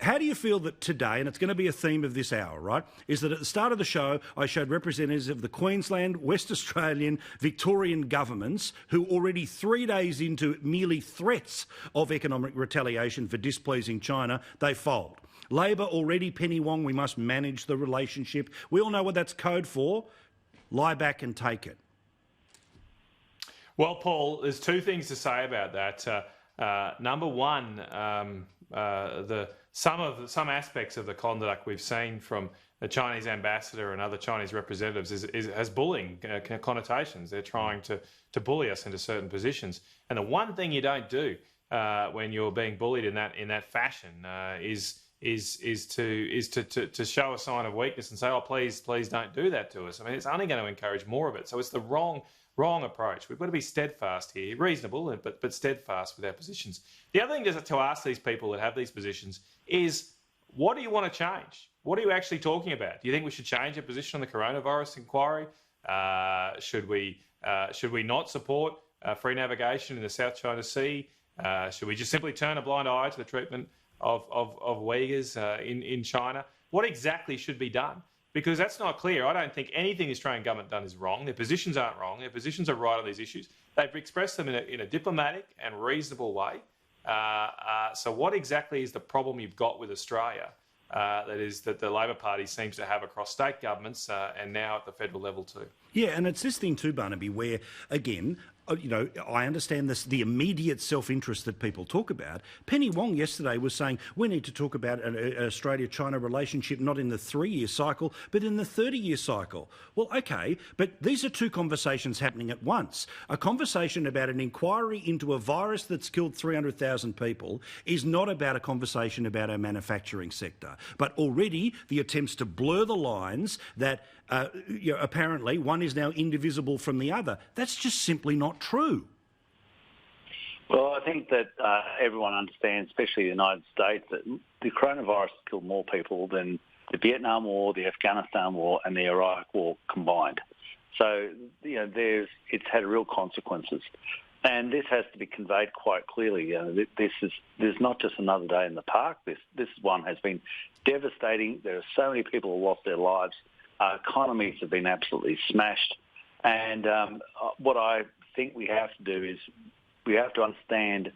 How do you feel that today, and it's going to be a theme of this hour, right, is that at the start of the show I showed representatives of the Queensland, West Australian, Victorian governments who already 3 days into merely threats of economic retaliation for displeasing China, they fold. Labor already, Penny Wong, we must manage the relationship. We all know what that's code for. Lie back and take it. Well, Paul, there's two things to say about that. Number one, some aspects of the conduct we've seen from the Chinese ambassador and other Chinese representatives has bullying connotations. They're trying to bully us into certain positions. And the one thing you don't do when you're being bullied in that fashion is to show a sign of weakness and say, oh, please don't do that to us. I mean, it's only going to encourage more of it. So it's the wrong approach. We've got to be steadfast here, reasonable, but steadfast with our positions. The other thing to ask these people that have these positions is, what do you want to change? What are you actually talking about? Do you think we should change our position on the coronavirus inquiry? Should we not support free navigation in the South China Sea? Should we just simply turn a blind eye to the treatment of Uyghurs in China? What exactly should be done? Because that's not clear. I don't think anything the Australian government done is wrong. Their positions aren't wrong. Their positions are right on these issues. They've expressed them in a diplomatic and reasonable way. So what exactly is the problem you've got with Australia that the Labor Party seems to have across state governments and now at the federal level too? Yeah, and it's this thing too, Barnaby, where, again, I understand the immediate self-interest that people talk about. Penny Wong yesterday was saying we need to talk about an Australia-China relationship not in the 3-year cycle, but in the 30-year cycle. Well, OK, but these are two conversations happening at once. A conversation about an inquiry into a virus that's killed 300,000 people is not about a conversation about our manufacturing sector. But already the attempts to blur the lines that apparently one is now indivisible from the other, that's just simply not true. Well, I think that everyone understands, especially the United States, that the coronavirus has killed more people than the Vietnam War, the Afghanistan War and the Iraq War combined. So, it's had real consequences. And this has to be conveyed quite clearly. There's not just another day in the park. This one has been devastating. There are so many people who lost their lives. Economies have been absolutely smashed. And what I think we have to do is we have to understand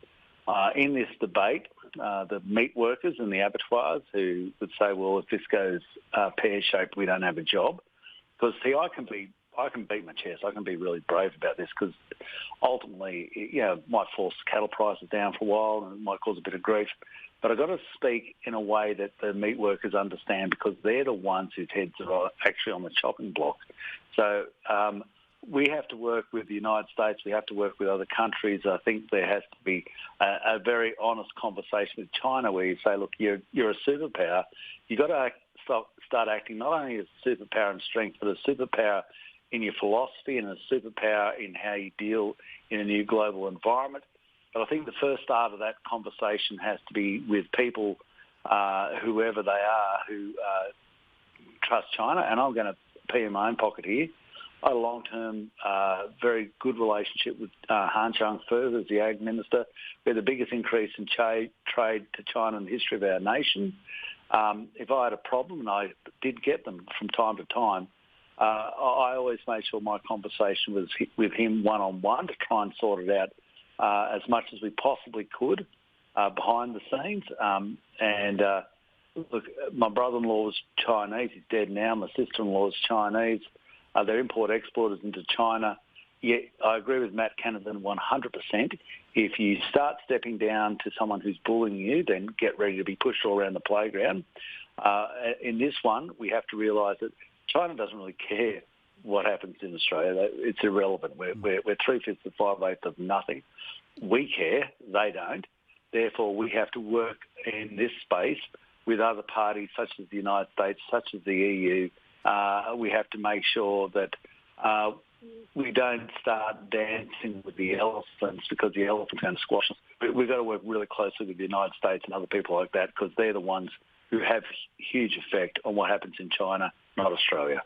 in this debate the meat workers and the abattoirs who would say, well, if this goes pear-shaped, we don't have a job. Because, see, I can beat my chest. I can be really brave about this because ultimately, it might force cattle prices down for a while and it might cause a bit of grief. But I've got to speak in a way that the meat workers understand because they're the ones whose heads are actually on the chopping block. So we have to work with the United States. We have to work with other countries. I think there has to be a very honest conversation with China where you say, look, you're a superpower. You've got to start acting not only as a superpower in strength, but a superpower in your philosophy and a superpower in how you deal in a new global environment. But I think the first start of that conversation has to be with people, whoever they are, who trust China. And I'm going to pee in my own pocket here. I had a long-term, very good relationship with Han Chang-fu, who's the Ag Minister. We had the biggest increase in trade to China in the history of our nation. If I had a problem, and I did get them from time to time, I always made sure my conversation was with him one-on-one to try and sort it out as much as we possibly could behind the scenes. Look, my brother-in-law was Chinese. He's dead now. My sister-in-law is Chinese. They're import-exporters into China. Yet I agree with Matt Canavan 100%. If you start stepping down to someone who's bullying you, then get ready to be pushed all around the playground. In this one, we have to realise that China doesn't really care what happens in Australia. It's irrelevant. We're 3/5 to 5/8 of nothing. We care. They don't. Therefore, we have to work in this space with other parties such as the United States, such as the EU. We have to make sure that we don't start dancing with the elephants because the elephant's going to squash us. We've got to work really closely with the United States and other people like that because they're the ones who have huge effect on what happens in China, not Australia.